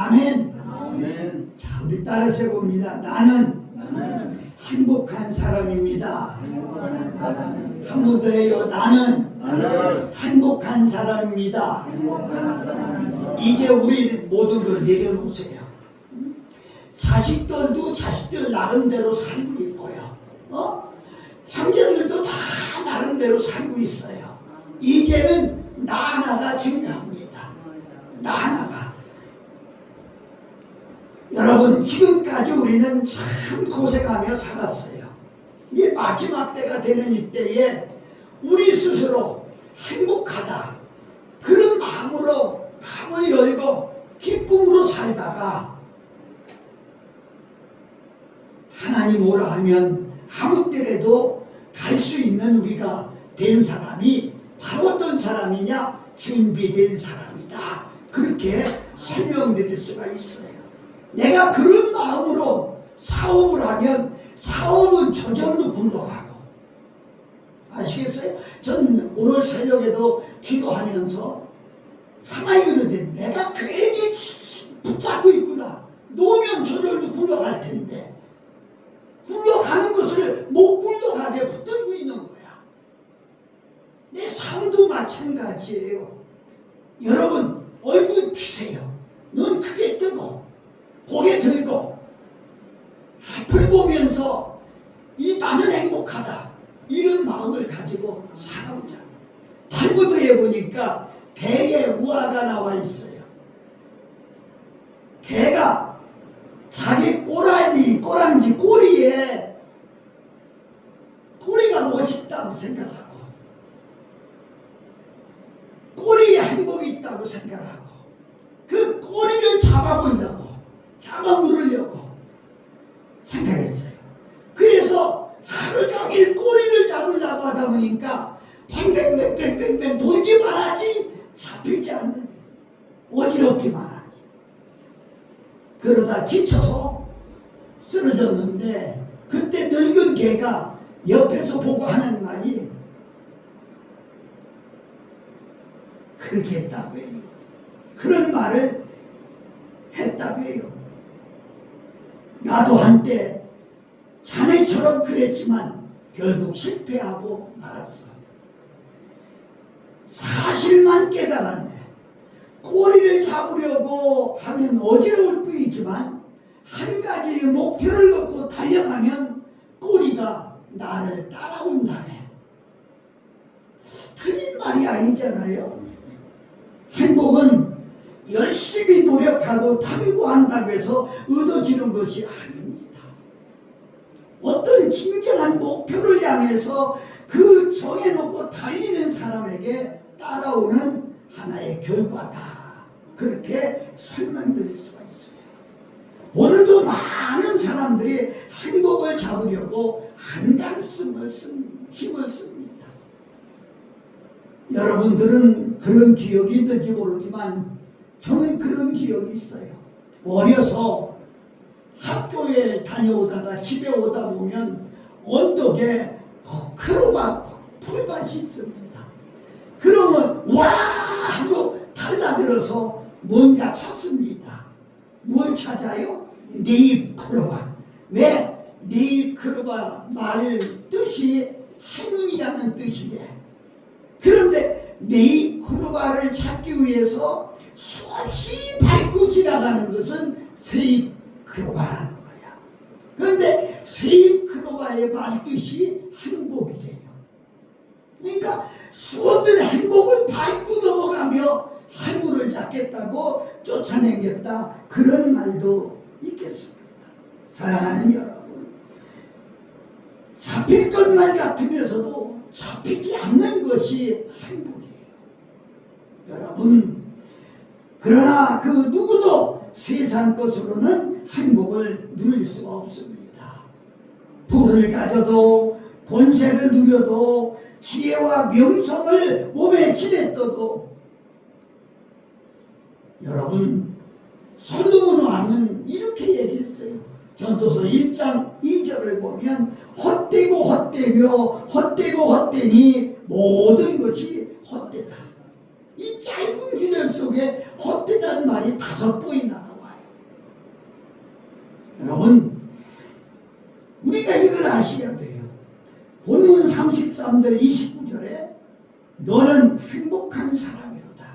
아멘. 아멘. 자, 우리 따라서 해봅니다. 나는 나는 행복한 사람입니다. 행복한 사람입니다. 한 번 더 해요. 나는 나는 행복한 사람입니다. 행복한 사람입니다. 이제 우리 모두 그 내려놓으세요. 자식들도 자식들 나름대로 살고 있고요. 형제들도 다 나름대로 살고 있어요. 이제는 나 하나가 중요합니다. 나 하나가. 여러분, 지금까지 우리는 참 고생하며 살았어요. 이 마지막 때가 되는 이때에 우리 스스로 행복하다, 그런 마음으로 마음을 열고 기쁨으로 살다가 하나님 오라 하면 아무 때라도 갈 수 있는 우리가 된 사람이 바로 어떤 사람이냐? 준비된 사람이다. 그렇게 설명드릴 수가 있어요. 내가 그런 마음으로 사업을 하면 사업은 저절로 굴러가고, 아시겠어요? 전 오늘 새벽에도 기도하면서 가만히 그러지, 내가 괜히 붙잡고 있구나. 놓으면 저절로 굴러갈 텐데 굴러가는 것을 못 굴러가게 붙들고 있는 거야. 내 삶도 마찬가지예요. 여러분, 얼굴 피세요. 눈 크게 뜨고 고개 들고 앞을 보면서 나는 행복하다, 이런 마음을 가지고 살아보자. 탈무드에 보니까 개의 우화가 나와 있어요. 개가 자기 꼬랑지 꼬리에, 꼬리가 멋있다고 생각하고 꼬리에 행복이 있다고 생각하고 그 꼬리를 잡아물으려고 생각했어요. 그래서 하루 종일 꼬리를 잡으려고 하다 보니까 뱅뱅뱅뱅뱅뱅 돌기만 하지 잡히지 않는, 어지럽기만 하지. 그러다 지쳐서 쓰러졌는데 그때 늙은 개가 옆에서 보고 하는 말이 그렇게 했다고 해요. 그런 말을 했다고 해요. 나도 한때 자네처럼 그랬지만 결국 실패하고 말았어. 사실만 깨달았네. 꼬리를 잡으려고 하면 어지러울 뿐이지만 한 가지 목표를 놓고 달려가면 꼬리가 나를 따라온다네. 틀린 말이 아니잖아요. 행복은 열심히 노력하고 탐구한다고 해서 얻어지는 것이 아닙니다. 어떤 진정한 목표를 향해서 그 정해놓고 달리는 사람에게 따라오는 하나의 결과다. 그렇게 설명드릴 수가 있어요. 오늘도 많은 사람들이 행복을 잡으려고 한장씀을 힘을 씁니다. 여러분들은 그런 기억이 있는지 모르지만 저는 그런 기억이 있어요. 어려서 학교에 다녀오다가 집에 오다 보면 언덕에 크로바 풀밭이 있습니다. 그러면 와 하고 달라들어서 뭔가 찾습니다. 뭘 찾아요? 네잎크로바. 왜? 네잎크로바 말 뜻이 행운이라는 뜻이래. 그런데 네잎크로바를 찾기 위해서 수없이 밟고 지나가는 것은 세잎크로바라는 거야. 그런데 세잎크로바의 말뜻이 행복이래요. 그러니까 수없는 행복을 밟고 넘어가며 행운을 잡겠다고 쫓아내겠다, 그런 말도 있겠습니다. 사랑하는 여러분, 잡힐 것만 같으면서도 잡히지 않는 것이 행복이에요. 여러분, 그러나 그 누구도 세상 것으로는 행복을 누릴 수가 없습니다. 부를 가져도 권세를 누려도 지혜와 명성을 몸에 지냈어도, 여러분, 솔로몬 왕은 이렇게 얘기했어요. 전도서 1장 2절을 보면 헛되고 헛되며 헛되고 헛되니 모든 것이 헛되다. 이 짧은 균열 속에 헛되다는 말이 5번이나 나와요. 여러분, 우리가 이걸 아셔야 돼요. 본문 33절 29절에 너는 행복한 사람이로다.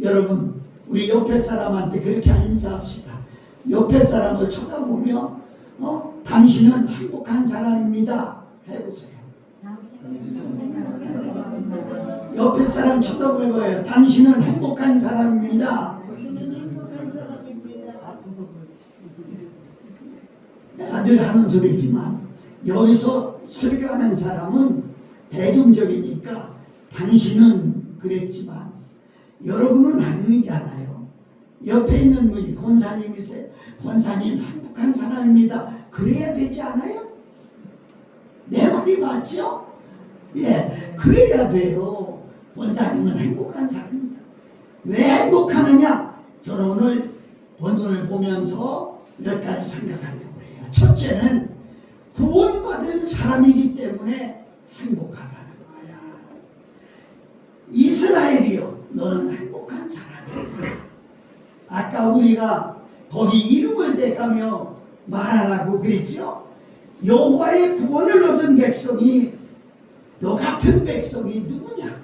여러분, 우리 옆에 사람한테 그렇게 인사합시다. 옆에 사람을 쳐다보며 당신은 행복한 사람입니다 해보세요. 옆에 사람 쳐다보고요. 당신은 행복한 사람입니다. 내가 늘 하는 소리지만 여기서 설교하는 사람은 대중적이니까 당신은 그랬지만 여러분은 아니잖아요. 옆에 있는 분이 권사님이세요. 권사님 행복한 사람입니다. 그래야 되지 않아요? 내 말이 맞죠? 예, 그래야 돼요. 권사님은 행복한 사람입니다. 왜 행복하느냐? 저는 오늘 본문을 보면서 몇 가지 생각하려고 해요. 첫째는 구원받은 사람이기 때문에 행복하다는 거야. 이스라엘이요, 너는 행복한 사람이야. 아까 우리가 거기 이름을 대가며 말하라고 그랬죠? 여호와의 구원을 얻은 백성이, 너 같은 백성이 누구냐?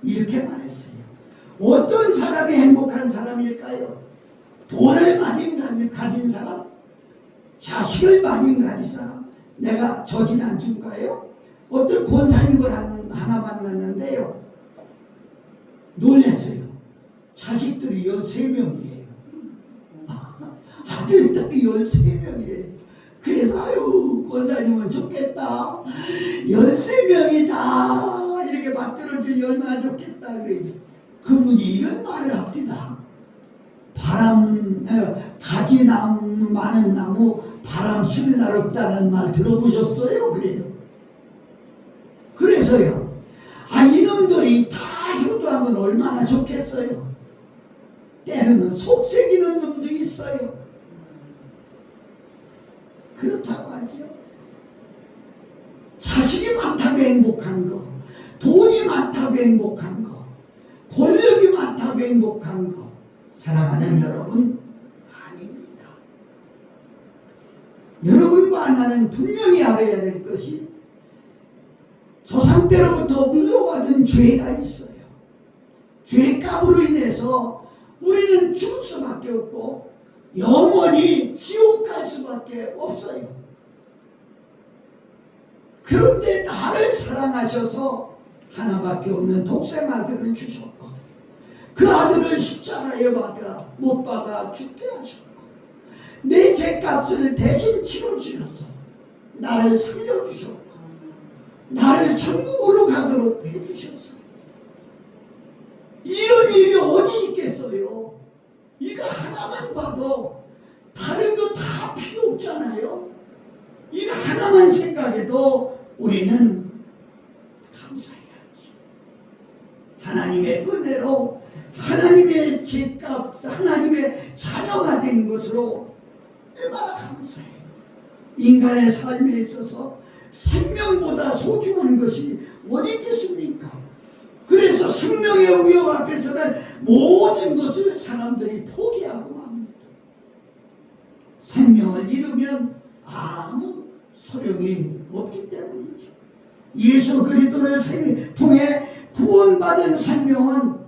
이렇게 말했어요. 어떤 사람이 행복한 사람일까요? 돈을 많이 가진 사람? 자식을 많이 가진 사람? 내가 저 지난주인가요? 어떤 권사님을 하나 만났는데요. 놀랐어요. 자식들이 13명이래요. 아들딸이 13명이래요. 그래서 아유, 권사님은 좋겠다. 13명이다. 이렇게 받들어주니 얼마나 좋겠다. 그래요. 그분이 이런 말을 합니다. 가지 많은 나무 바람 쉬는 날 없다는 말 들어보셨어요? 그래요. 그래서요. 이놈들이 다 효도하면 얼마나 좋겠어요. 때로는 속색이는 놈도 있어요. 그렇다고 하죠. 자식이 많다고 행복한 거, 돈이 많다고 행복한 거, 권력이 많다고 행복한 거, 사랑하는 여러분, 아닙니다. 여러분과 나는 분명히 알아야 될 것이 조상 때로부터 물려받은 죄가 있어요. 죄값으로 인해서 우리는 죽을 수밖에 없고 영원히 지옥 갈 수밖에 없어요. 그런데 나를 사랑하셔서 하나밖에 없는 독생 아들을 주셨고 그 아들을 십자가에 못 박아 죽게 하셨고 내 죄값을 대신 치러주셔서 나를 살려주셨고 나를 천국으로 가도록 해주셨어요. 이런 일이 어디 있겠어요? 이거 하나만 봐도 다른 거 다 필요 없잖아요. 이거 하나만 생각해도 우리는 감사해야지. 하나님의 은혜로 하나님의 죄값, 하나님의 자녀가 된 것으로 얼마나 감사해요. 인간의 삶에 있어서 생명보다 소중한 것이 어디 있겠습니까? 그래서 생명의 위협 앞에서는 모든 것을 사람들이 포기하고 맙니다. 생명을 잃으면 아무 소용이 없기 때문이죠. 예수 그리스도를 통해 구원받은 생명은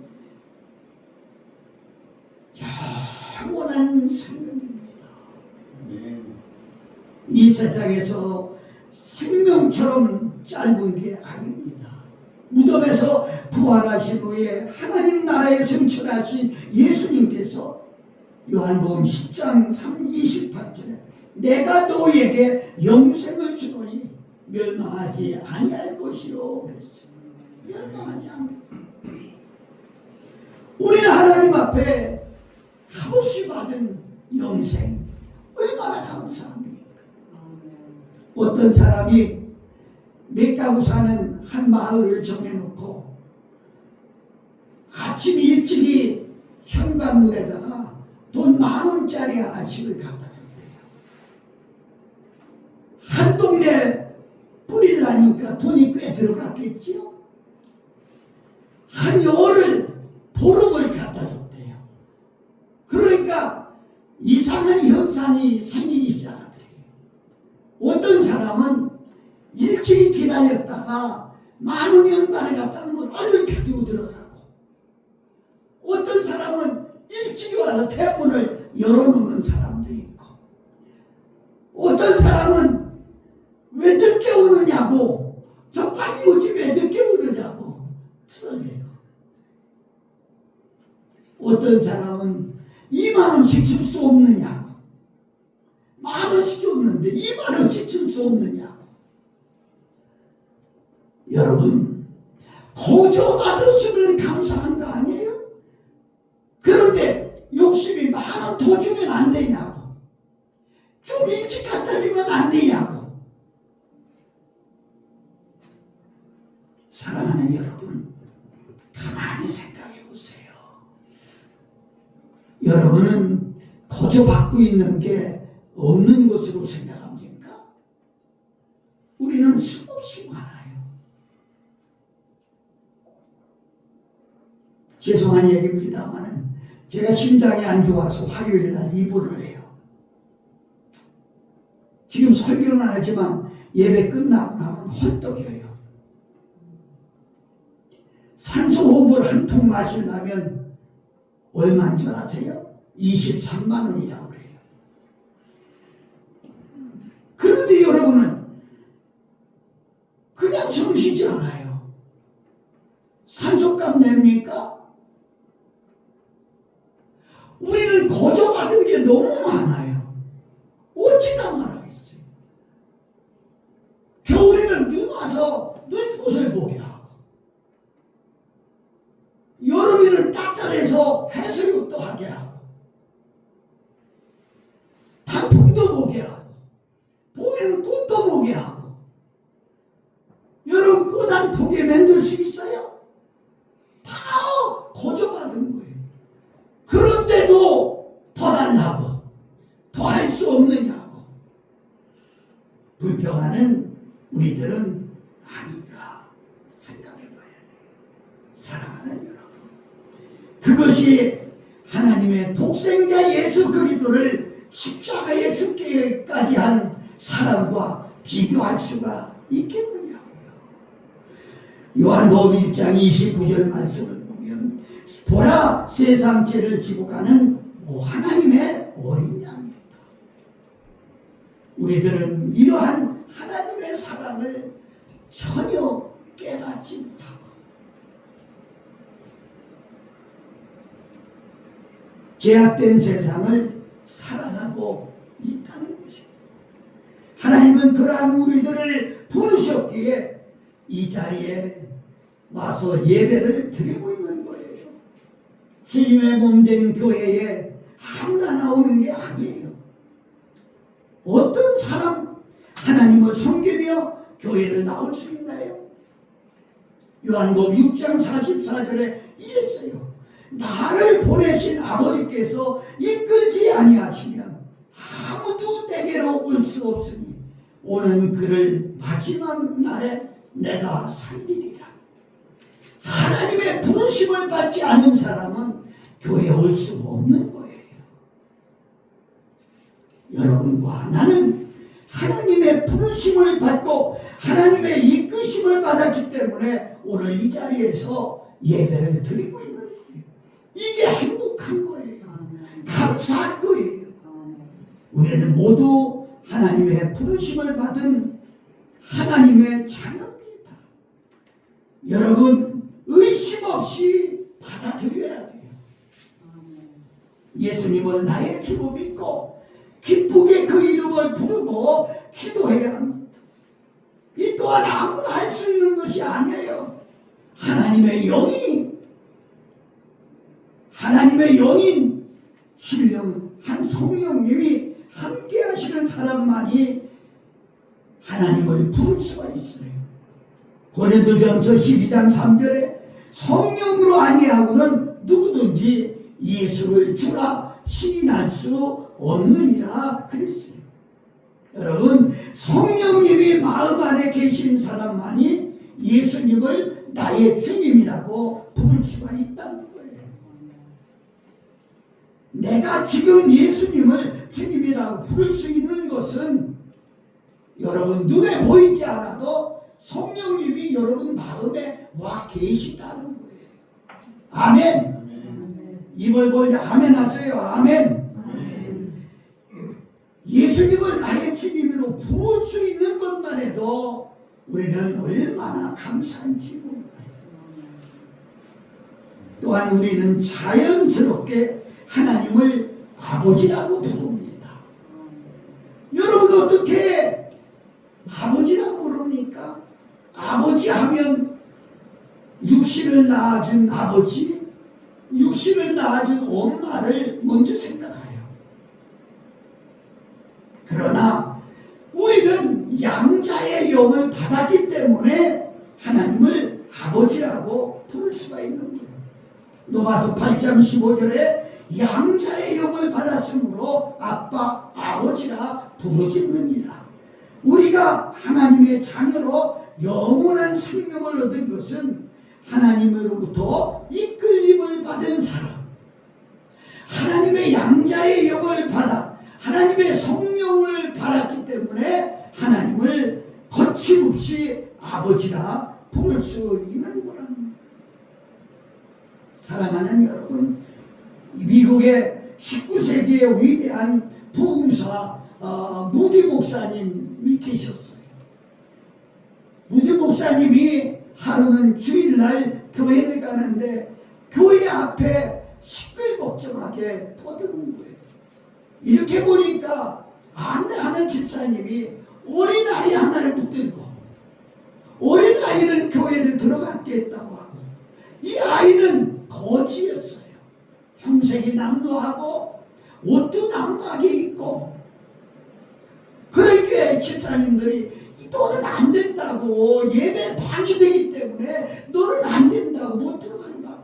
영원한 생명입니다. 이 세상에서 생명처럼 짧은 게 아닙니다. 무덤에서 부활하신 후에 하나님 나라에 승천하신 예수님께서 요한복음 10장 28절에 내가 너희에게 영생을 주노니 멸망하지 아니할 것이로 그랬어요. 멸망하지 않을 것이로. 우리는 하나님 앞에 값없이 받은 영생 얼마나 감사합니까? 어떤 사람이 몇 가구 사는 한 마을을 정해놓고 아침 일찍이 현관문에다가 돈 10,000원짜리 하나씩을 갖다 줬대요. 한 동네 뿌리려니까 돈이 꽤 들어갔겠지요. 한 열흘 보름을 갖다 줬대요. 그러니까 이 이상한 현상이 생기기 시작하더래요. 어떤 사람은 일찍 기다렸다가 많은 연간에 갔다 오면 얼른 펴두고 들어가고, 어떤 사람은 일찍 와서 대문을 열어놓는 사람도 있고, 어떤 사람은 왜 늦게 오느냐고, 저 빨리 오지 왜 늦게 오느냐고 투덜대고, 어떤 사람은 2만 원씩 줄 수 없느냐고, 1만 원씩 줬는데 2만 원씩 줄 수 없느냐고. 여러분, 거저 받았으면 감사한 거 아니에요? 그런데 욕심이 1만 원 더 주면 안 되냐고, 좀 일찍 갖다 주면 안 되냐고. 사랑하는 여러분, 가만히 생각해 보세요. 여러분은 거저 받고 있는 게 없는 것으로 생각합니까? 우리는 수없이 많아요. 죄송한 얘기입니다만 제가 심장이 안 좋아서 화요일날 입원을 해요. 지금 설교는 하지만 예배 끝나고 나면 헐떡여요. 산소호흡을 한 통 마시려면 얼마인 줄 아세요? 23만 원이라고 그래요. 그런데 여러분은 그냥 숨 쉬지 않아요. 산소값 냅니까? 우리는 거저 받은 게 너무 많아요. 어찌다 말하겠어요. 겨울에는 눈 와서 눈꽃을 보게 하고, 여름에는 따뜻해서 해수욕도 하게 하고, 단풍도 보게 하고, 봄에는 꽃도 보게 하고. 여러분, 꽃 한 포개 만들 수 있어요? 다 거저 받은 거예요. 그런데도 더 달라고, 더 할 수 없느냐고 불평하는 우리들은 아닌가 생각해 봐야 돼요. 사랑하는 여러분, 그것이 하나님의 독생자 예수 그리스도를 십자가에 죽기까지 한 사람과 비교할 수가 있겠느냐고요. 요한복음 1장 29절 말씀을 보면, 보라, 세상 죄를 지고 가는 하나님의 어린 양이다. 우리들은 이러한 하나님의 사랑을 전혀 깨닫지 못하고 죄악된 세상을 살아가고 있다는 것입니다. 하나님은 그러한 우리들을 부르셨기에 이 자리에 와서 예배를 드리고 있는 거예요. 주님의 몸된 교회에 아무나 나오는 게 아니에요. 어떤 사람 하나님을 섬기며 교회를 나올 수 있나요? 요한복음 6장 44절에 이랬어요. 나를 보내신 아버지께서 이끌지 아니하시면 아무도 내게로 올 수 없으니 오는 그를 마지막 날에 내가 살리리라. 하나님의 부르심을 받지 않은 사람은 교회에 올 수 없는 거예요. 여러분과 나는 하나님의 부르심을 받고 하나님의 이끄심을 받았기 때문에 오늘 이 자리에서 예배를 드리고 있는 거예요. 이게 행복한 거예요. 감사한 거예요. 우리는 모두 하나님의 부르심을 받은 하나님의 자녀입니다. 여러분, 의심 없이 받아들여야 돼요. 예수님은 나의 주로 믿고 기쁘게 그 이름을 부르고 기도해야 합니다. 이 또한 아무나 할 수 있는 것이 아니에요. 하나님의 영인 신령한 성령님이 함께 하시는 사람만이 하나님을 부를 수가 있어요. 고린도전서 12장 3절에 성령으로 아니하고는 누구든지 예수를 주라 시인할 수 없느니라 그랬어요. 여러분, 성령님이 마음 안에 계신 사람만이 예수님을 나의 주님이라고 부를 수가 있다는 거예요. 내가 지금 예수님을 주님이라고 부를 수 있는 것은 여러분 눈에 보이지 않아도 성령님이 여러분 마음에 와 계시다는 거예요. 아멘. 아멘. 입을 벌려 아멘 하세요. 아멘. 아멘. 예수님을 나의 주님으로 부를 수 있는 것만 해도 우리는 얼마나 감사한지 몰라요. 또한 우리는 자연스럽게 하나님을 아버지라고 부릅니다. 여러분 어떻게 아버지라고 부릅니까? 아버지 하면 육신을 낳아준 아버지, 육신을 낳아준 엄마를 먼저 생각해요. 그러나 우리는 양자의 영을 받았기 때문에 하나님을 아버지라고 부를 수가 있는 거예요. 로마서 8장 15절에 양자의 영을 받았으므로 아빠, 아버지라 부르짖느니라. 우리가 하나님의 자녀로 영원한 생명을 얻은 것은 하나님으로부터 이끌림을 받은 사람, 하나님의 양자의 영을 받아 하나님의 성령을 받았기 때문에 하나님을 거침없이 아버지라 부를 수 있는 거랍니다. 사랑하는 여러분, 미국의 19세기의 위대한 부흥사 무디 목사님이 계셨어요. 무디 목사님이 하루는 주일날 교회를 가는데 교회 앞에 시끌벅적하게 떠드는 거예요. 이렇게 보니까 안내하는 집사님이 어린아이 하나를 붙들고 어린아이는 교회를 들어갔게 했다고 하고 이 아이는 거지였어요. 형색이 낙노하고 옷도 낙노하게 입고 그러니까 집사님들이 너는 안 된다고 예배 방해되기 때문에 너는 안 된다고 못 들어간다고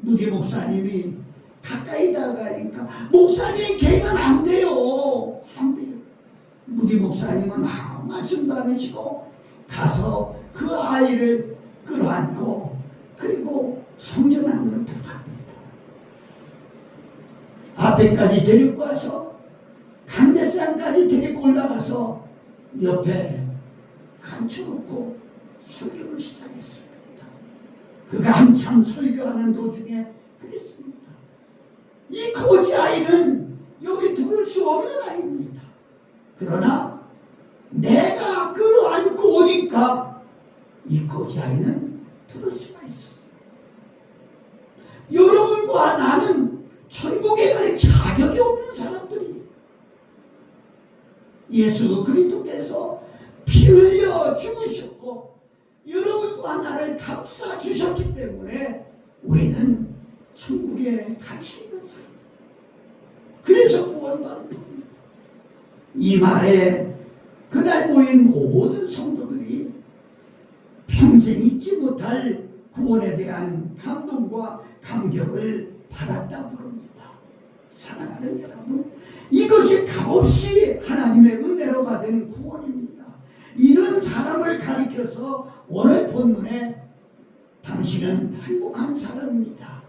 무디 목사님이 가까이 다가가니까 목사님 걔는 안 돼요. 안 돼요. 무디 목사님은 아무 말씀도 안 하시고 가서 그 아이를 끌어안고 그리고 성전 안으로 들어갑니다. 앞에까지 데리고 와서 강대상까지 데리고 올라가서 옆에 앉혀놓고 설교를 시작했습니다. 그가 한참 설교하는 도중에 그랬습니다. 이 거지 아이는 여기 들을 수 없는 아이입니다. 그러나 내가 끌어안고 오니까 이 거지 아이는 들을 수가 있어. 여러분과 나는 천국에 갈 자격이 없는 사람들이 예수 그리스도께서 피 흘려 죽으셨고 여러분과 나를 감싸 주셨기 때문에 우리는 천국에 갈 수 있는 사람. 그래서 구원받은 겁니다. 이 말에 그날 모인 모든 성도들이 평생 잊지 못할 구원에 대한 감동과 감격을 받았다 부릅니다. 사랑하는 여러분, 이것이 값없이 하나님의 은혜로 받은 구원입니다. 이런 사람을 가리켜서 오늘 본문에 당신은 행복한 사람입니다.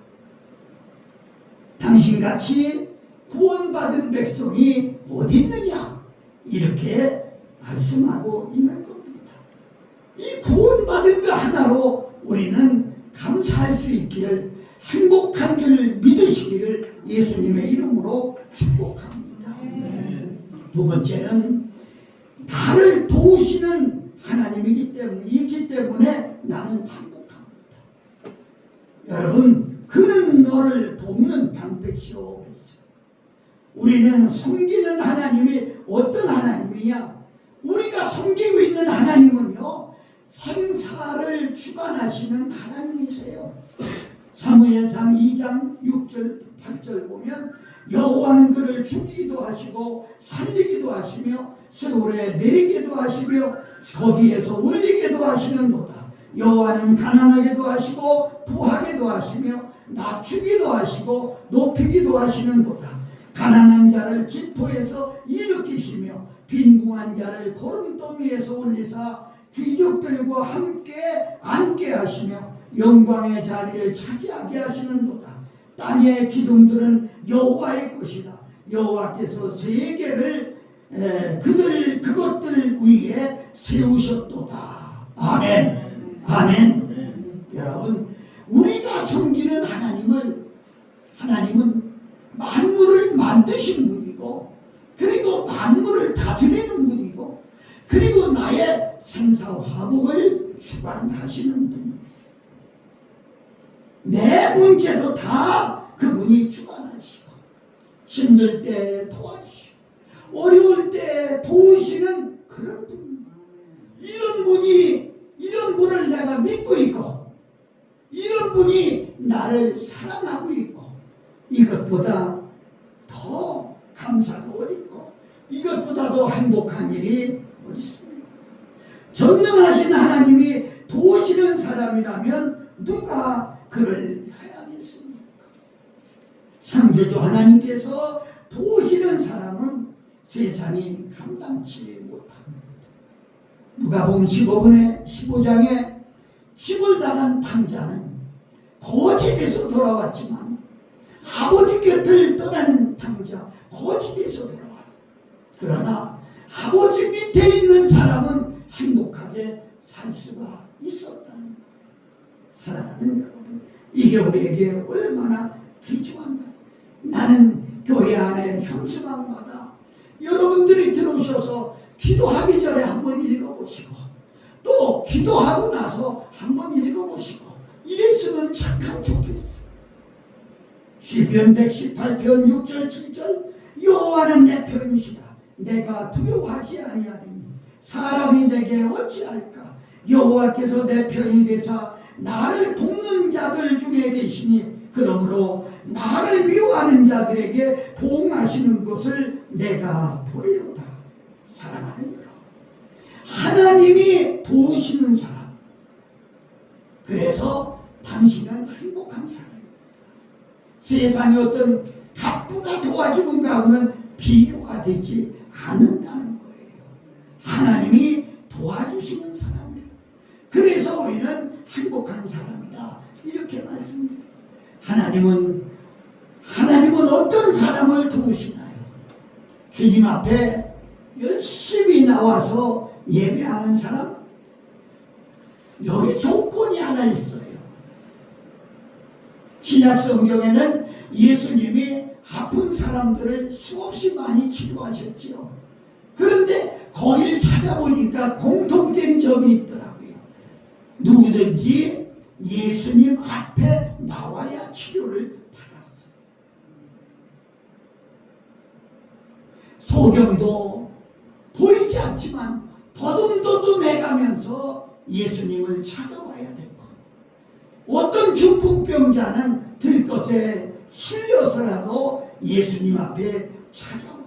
당신같이 구원받은 백성이 어디 있느냐? 이렇게 말씀하고 있는 겁니다. 이 구원받은 것 하나로 우리는 감사할 수 있기를 행복한 줄 믿으시기를 예수님의 이름으로 축복합니다. 두 번째는 나를 도우시는 하나님이기 때문에 있기 때문에 나는 행복합니다. 여러분, 그는 너를 돕는 방패시오. 우리는 섬기는 하나님이 어떤 하나님이냐? 우리가 섬기고 있는 하나님은요, 생사를 주관하시는 하나님이세요. 사무엘상 2장 6절 8절 보면 여호와는 그를 죽이기도 하시고 살리기도 하시며 세월에 내리기도 하시며 거기에서 올리기도 하시는도다. 여호와는 가난하게도 하시고 부하게도 하시며 낮추기도 하시고 높이기도 하시는도다. 가난한 자를 지포에서 일으키시며 빈궁한 자를 거름더미에서 올리사 귀족들과 함께 앉게 하시며 영광의 자리를 차지하게 하시는도다. 땅의 기둥들은 여호와의 것이다. 여호와께서 세계를 그것들 위에 세우셨도다. 아멘. 아멘. 여러분, 우리가 섬기는 하나님은 만물을 만드신 분이고, 그리고 만물을 다스리는 분이고, 그리고 나의 생사화복을 주관하시는 분입니다. 내 문제도 다 그분이 주관하시고, 힘들 때 도와주시고, 어려울 때 도우시는 그런 분입니다. 이런 분을 내가 믿고 있고, 이런 분이 나를 사랑하고 있고, 이것보다 더 감사가 어디 있고, 이것보다 더 행복한 일이 어디 있습니까? 전능하신 하나님이 도우시는 사람이라면 누가 그를 해야겠습니까? 창조주 하나님께서 도우시는 사람은 세상이 감당치 못합니다. 누가복음 15장에 집을 나간 탕자는 거짓에서 돌아왔지만, 아버지 곁을 떠난 탕자 거짓에서 돌아왔어요. 그러나 아버지 밑에 있는 사람은 행복하게 살 수가 있었다는 거예요. 사랑하는 여러분, 이게 우리에게 얼마나 귀중한 것. 나는 교회 안에 현수막마다 여러분들이 들어오셔서 기도하기 전에 한번 읽어보시고, 또 기도하고 나서 한번 읽어보시고, 이랬으면 참 좋겠어. 시편 118편 6절 7절 여호와는 내 편이시다. 내가 두려워하지 아니하리니 사람이 내게 어찌할까. 여호와께서 내 편이 되사 나를 돕는 자들 중에 계시니 그러므로 나를 미워하는 자들에게 보응하시는 것을 내가 보리로다. 사랑하는 여러분, 하나님이 도우시는 사람, 그래서 당신은 행복한 사람입니다. 세상에 어떤 갑부가 도와주는가 하면 비교가 되지 않는다는 거예요. 하나님이 도와주시는 사람이에요. 그래서 우리는 행복한 사람이다, 이렇게 말씀드립니다. 하나님은 어떤 사람을 도우시나요? 주님 앞에 열심히 나와서 예배하는 사람? 여기 조건이 하나 있어요. 신약 성경에는 예수님이 아픈 사람들을 수없이 많이 치료하셨지요. 그런데 거기를 찾아보니까 공통된 점이 있더라고요. 누구든지 예수님 앞에 나와야 치료를 받았어요. 소경도 보이지 않지만 더듬더듬해가면서 예수님을 찾아와야 되고, 어떤 중풍병자는 들것에 실려서라도 예수님 앞에 찾아와.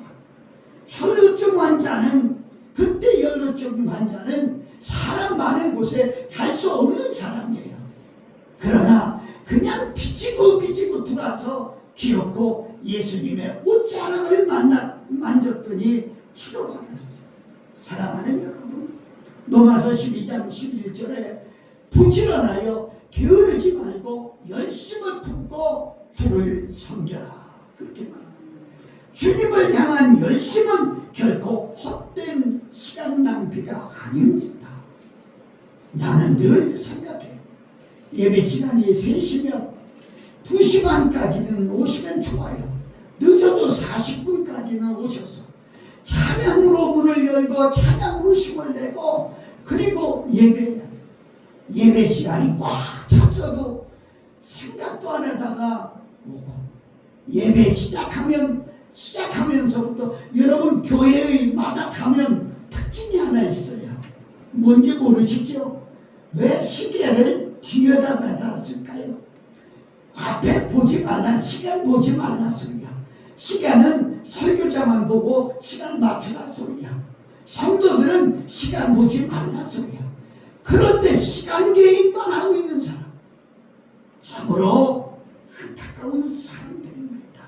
혈루증 환자는, 그때 혈루증 환자는 사람 많은 곳에 갈 수 없는 사람이에요. 그러나 그냥 비지고 들어와서 기어코 예수님의 옷자락을 만졌더니 치료받았어요. 사랑하는 여러분, 로마서 12장 11절에 부지런하여 게으르지 말고 열심을 품고 주를 섬겨라, 그렇게 말합니다. 주님을 향한 열심은 결코 헛된 시간 낭비가 아닙니다. 나는 늘 생각해. 예배 시간이 3시면 2시 반까지는 오시면 좋아요. 늦어도 40분까지는 오셔서 찬양으로 문을 열고 찬양으로 힘을 내고, 그리고 예배해야 돼. 예배 시간이 꽉 찼어도 생각도 안 하다가 오고, 예배 시작하면서부터 여러분 교회의 마다 가면 특징이 하나 있어요. 뭔지 모르시죠? 왜 시계를 뒤에다 매달았을까요? 앞에 보지 말라, 시간 보지 말라 소리야. 시간은 설교자만 보고 시간 맞추라 소리야. 성도들은 시간 보지 말라 소리야. 그런데 시간 개입만 하고 있는 사람, 참으로 안타까운 사람들입니다.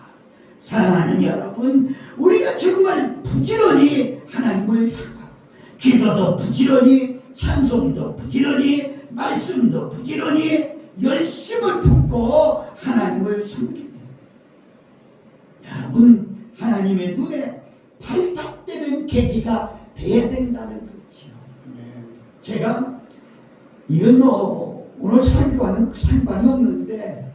사랑하는 여러분, 우리가 정말 부지런히 하나님을 향하고, 기도도 부지런히, 찬송도 부지런히, 말씀도 부지런히 열심을 품고 하나님을 섬깁니다. 여러분 하나님의 눈에 발탁되는 계기가 돼야 된다는 거지요. 제가 이건 뭐 오늘 설교와는 상관이 없는데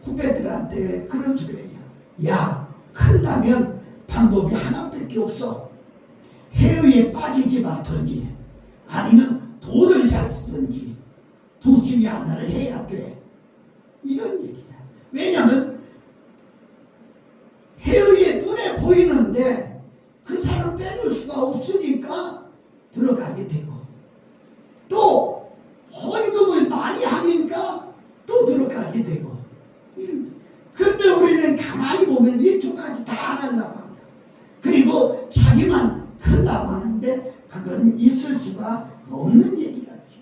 후배들한테 그런 소리 해요. 야, 큰일 나면 방법이 하나밖에 없어. 해의에 빠지지 말든지 아니면 돈을 잘 쓰든지 둘 중에 하나를 해야 돼. 이런 얘기야. 왜냐하면 해의에 눈에 보이는데 그 사람 빼놓을 수가 없으니까 들어가게 되고 또 헌금을 많이 하니까 또 들어가게 되고. 그런데 우리는 가만히 보면 이 두 가지 다 안 하려고 한다. 그리고 자기만 크려고 하는데 그건 있을 수가 없는 얘기라지.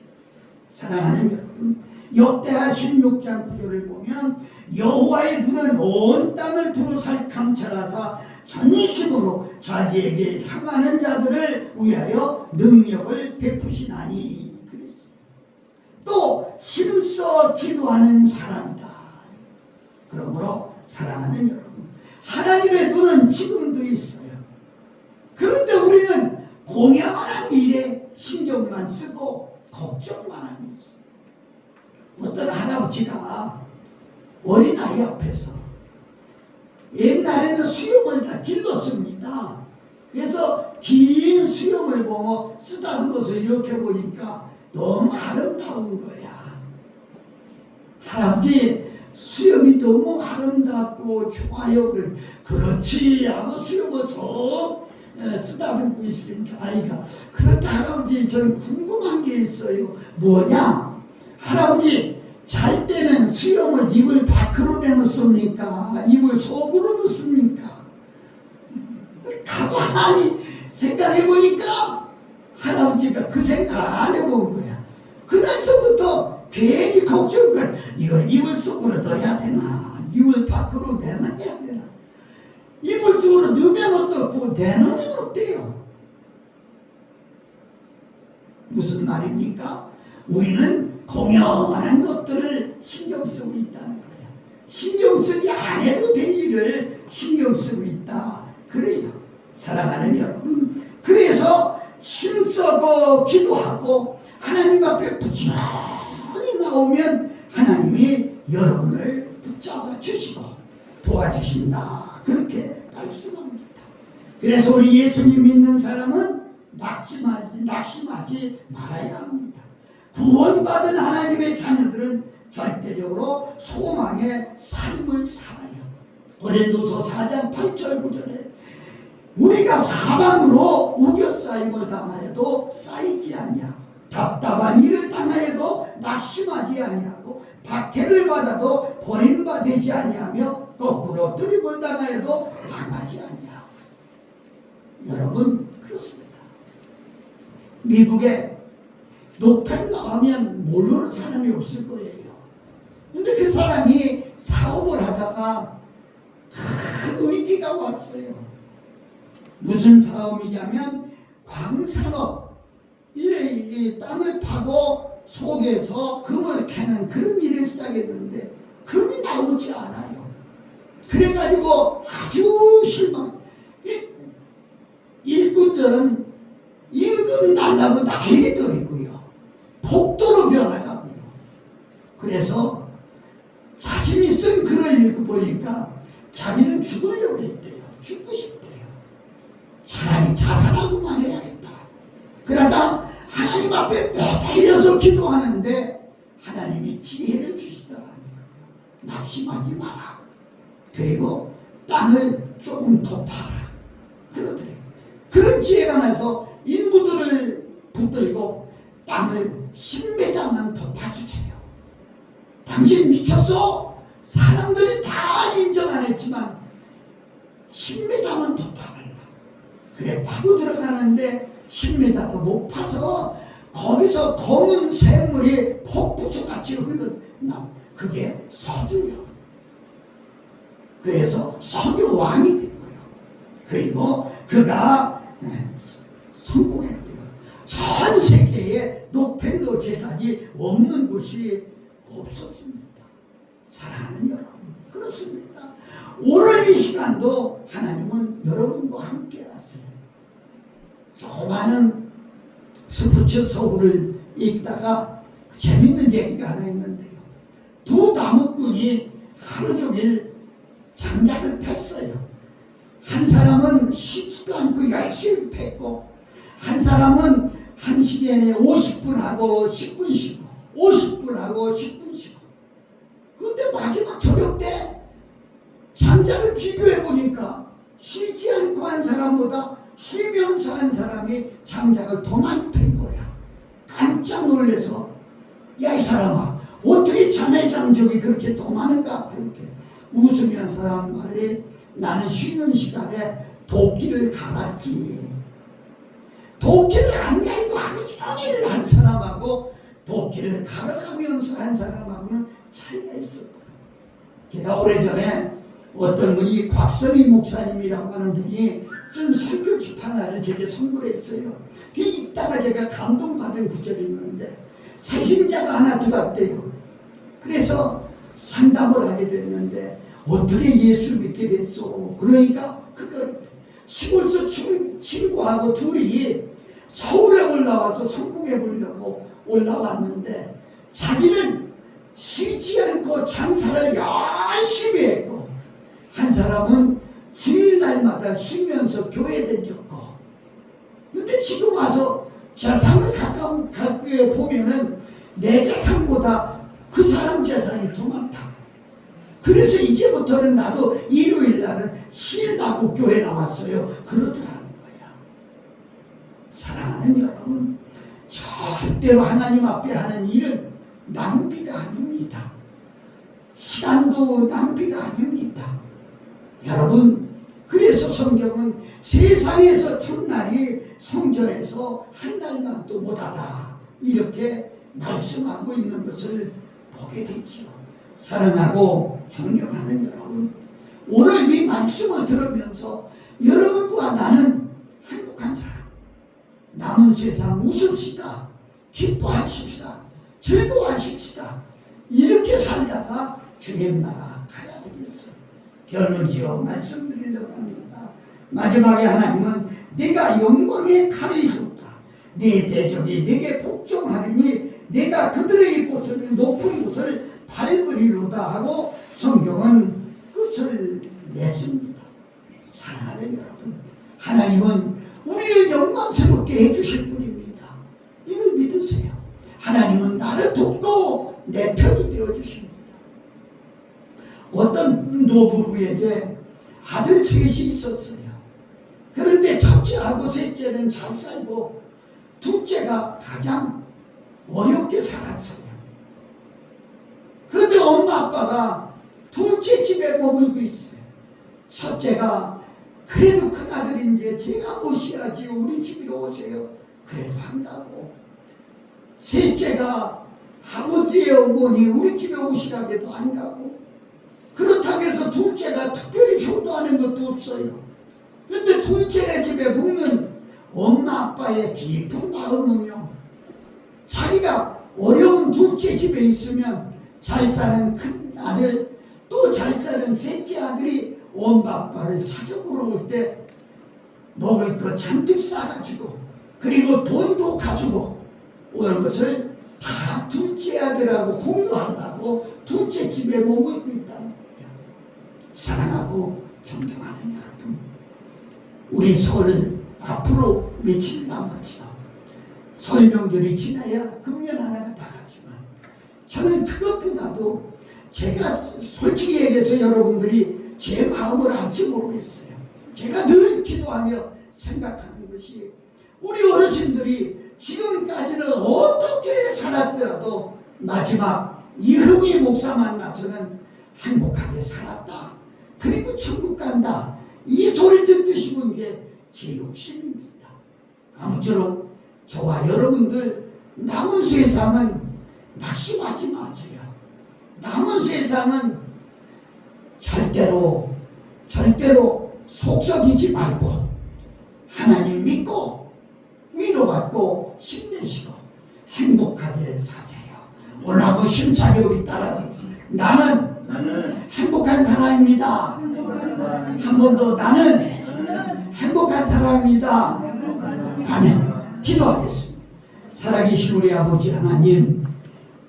사랑하는 여러분, 역대하 16장 9절을 보면 여호와의 눈은 온 땅을 두루살 감찰하사 전심으로 자기에게 향하는 자들을 위하여 능력을 베푸시나니 그랬어요. 또 힘써 기도하는 사람이다. 그러므로 사랑하는 여러분, 하나님의 눈은 지금도 있어요. 그런데 우리는 공연한 일에 신경만 쓰고 걱정만 하고 있어요. 어떤 할아버지가 어린아이 앞에서 옛날에는 수염을 다 길렀습니다. 그래서 긴 수염을 보고 쓰다듬어서 이렇게 보니까 너무 아름다운 거야. 할아버지 수염이 너무 아름답고 좋아요. 그래. 그렇지 하고 수염을 쏙 쓰다듬고 있으니까 아이가 그런데 할아버지 저는 궁금한 게 있어요. 뭐냐? 할아버지 잘 때는 수염을 입을 밖으로 내놓습니까? 입을 속으로 넣습니까? 가만히 생각해 보니까 할아버지가 그 생각 안 해본 거야. 그날서부터 괜히 걱정을 이걸 입을 속으로 넣어야 되나 입을 밖으로 내놔야 되나. 입을 속으로 넣으면 어떻고 내놓으면 어때요? 무슨 말입니까? 우리는 공연한 것들을 신경 쓰고 있다는 거예요. 신경 쓰지 않아도 될 일을 신경 쓰고 있다. 그래요. 사랑하는 여러분, 그래서 힘써고 기도하고 하나님 앞에 부지런히 나오면 하나님이 여러분을 붙잡아 주시고 도와주신다. 그렇게 말씀합니다. 그래서 우리 예수님 믿는 사람은 낙심하지 말아야 합니다. 구원받은 하나님의 자녀들은 절대적으로 소망의 삶을 살아요. 고린도서 4장 8절 9절에 우리가 사방으로 우겨싸임을 당하여도 쌓이지 아니하고 답답한 일을 당하여도 낙심하지 아니하고 박해를 받아도 버림바 되지 아니하며 거꾸로 드림을 당하여도 당하지 아니하고. 여러분 그렇습니다. 미국에 노펠 나오면 모르는 사람이 없을 거예요. 근데 그 사람이 사업을 하다가 큰 위기가 왔어요. 무슨 사업이냐면 광산업. 이 땅을 파고 속에서 금을 캐는 그런 일을 시작했는데 금이 나오지 않아요. 그래가지고 아주 실망. 일꾼들은 임금 달라고 난리더라고요. 폭도로 변해가고요. 그래서 자신이 쓴 글을 읽어보니까 자기는 죽으려고 했대요. 죽고 싶대요. 차라리 자살하고만 해야겠다. 그러다 하나님 앞에 매달려서 기도하는데 하나님이 지혜를 주시더라는 거예요. 낙심하지 마라. 그리고 땅을 조금 더 팔아. 그러더래요. 그런 지혜가 나서 인부들을 붙들고 땅을 10m만 더 파주세요. 당신 미쳤어? 사람들이 다 인정 안 했지만 10m만 더 파달라. 그래 파고 들어가는데 10m도 못 파서 거기서 검은 샘물이 폭부수같이 흘러나. 그게 석유요. 그래서 석유 왕이 된 거예요. 그리고 그가 성공했고요. 전 세계에 노펠로 재단이 없는 곳이 없었습니다. 사랑하는 여러분, 그렇습니다. 그렇습니다. 오늘 이 시간도 하나님은 여러분과 함께 하세요. 조그마한 스포츠 서울을 읽다가 재밌는 얘기가 하나 있는데요. 두 나무꾼이 하루 종일 장작을 폈어요. 한 사람은 쉬지도 않고 열심히 폈고, 한 사람은 한 시간에 50분 하고 10분 쉬고, 50분 하고 10분 쉬고. 그런데 마지막 저녁 때 장작을 비교해 보니까 쉬지 않고 한 사람보다 쉬면서 한 사람이 장작을 더 많이 핀 거야. 깜짝 놀라서, 야, 이 사람아, 어떻게 자네 장작이 그렇게 더 많은가? 그렇게 웃으면서 한 말이, 나는 쉬는 시간에 도끼를 갈았지. 도끼를 안 갈고 하루 종일 한 사람하고 도끼를 갈아가면서 한 사람하고는 차이가 있었다. 제가 오래전에 어떤 분이 곽선희 목사님이라고 하는 분이 쓴 설교집 하나를 제게 선물했어요. 그 읽다가 제가 감동받은 구절이 있는데, 새신자가 하나 들어왔대요. 그래서 상담을 하게 됐는데, 어떻게 예수 믿게 됐어? 그러니까 그걸 시골서 친구하고 둘이 서울에 올라와서 성공해 보려고 올라왔는데, 자기는 쉬지 않고 장사를 열심히 했고, 한 사람은 주일날마다 쉬면서 교회 다녔고. 근데 지금 와서 재산을 가까이 보면은 내 재산보다 그 사람 재산이 더 많다. 그래서 이제부터는 나도 일요일날은 쉬려고 교회 나왔어요. 그러더라는 거야. 사랑하는 여러분, 절대로 하나님 앞에 하는 일은 낭비가 아닙니다. 시간도 낭비가 아닙니다. 여러분, 그래서 성경은 세상에서 첫날이 성전에서 한 달만도 못하다, 이렇게 말씀하고 있는 것을 보게 되지요. 사랑하고 존경하는 여러분, 오늘 이 말씀을 들으면서 여러분과 나는 행복한 사람, 남은 세상 웃읍시다, 기뻐하십시다, 즐거워하십시다, 이렇게 살다가 주님 나라 가야 되겠어요. 결론지어 말씀드리려고 합니다. 마지막에 하나님은 내가 영광의 칼이 줬다, 네 대적이 내게 복종하리니 내가 그들의 곳을 높은 곳을 밟으리로다 하고 성경은 끝을 냈습니다. 사랑하는 여러분, 하나님은 우리를 영광스럽게 해주실 분입니다. 이걸 믿으세요. 하나님은 나를 돕고 내 편이 되어주십니다. 어떤 노부부에게 아들 셋이 있었어요. 그런데 첫째하고 셋째는 잘 살고 둘째가 가장 어렵게 살았어요. 그런데 엄마 아빠가 둘째 집에 머물고 있어요. 첫째가 그래도 큰아들인지 제가 모셔야지, 우리 집으로 오세요. 그래도 한다고. 셋째가 아버지 어머니 우리 집에 오시라고 해도 안 가고. 그렇다고 해서 둘째가 특별히 효도하는 것도 없어요. 그런데 둘째 집에 묵는 엄마 아빠의 깊은 마음은요, 자기가 어려운 둘째 집에 있으면 잘 사는 큰 아들, 또 잘 사는 셋째 아들이 엄마 아빠를 찾아보러 올 때 먹을 거 잔뜩 싸가지고, 그리고 돈도 가지고 올 것을 다 둘째 아들하고 공유하려고 둘째 집에 머물고 있다는 거예요. 사랑하고 존경하는 여러분, 우리 설 앞으로 며칠 남았죠. 설 명절이 지나야 금년 하나가 다 가지만, 저는 그것보다도 제가 솔직히 얘기해서 여러분들이 제 마음을 알지 모르겠어요. 제가 늘 기도하며 생각하는 것이, 우리 어르신들이 지금까지는 어떻게 살았더라도 마지막 이흥희 목사 만나서는 행복하게 살았다, 그리고 천국 간다, 이 소리 듣고 싶은 게 제 욕심입니다. 아무쪼록 저와 여러분들 남은 세상은 낙심하지 마세요. 남은 세상은 절대로 속썩이지 말고 하나님 믿고 위로받고 힘내시고 행복하게 사세요. 오늘 한번 힘차게 우리 따라, 나는 행복한 사람입니다. 한 번 더 나는 행복한 사람입니다. 아멘. 기도하겠습니다. 살아계신 우리 아버지 하나님,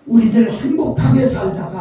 우리들 행복하게 살다가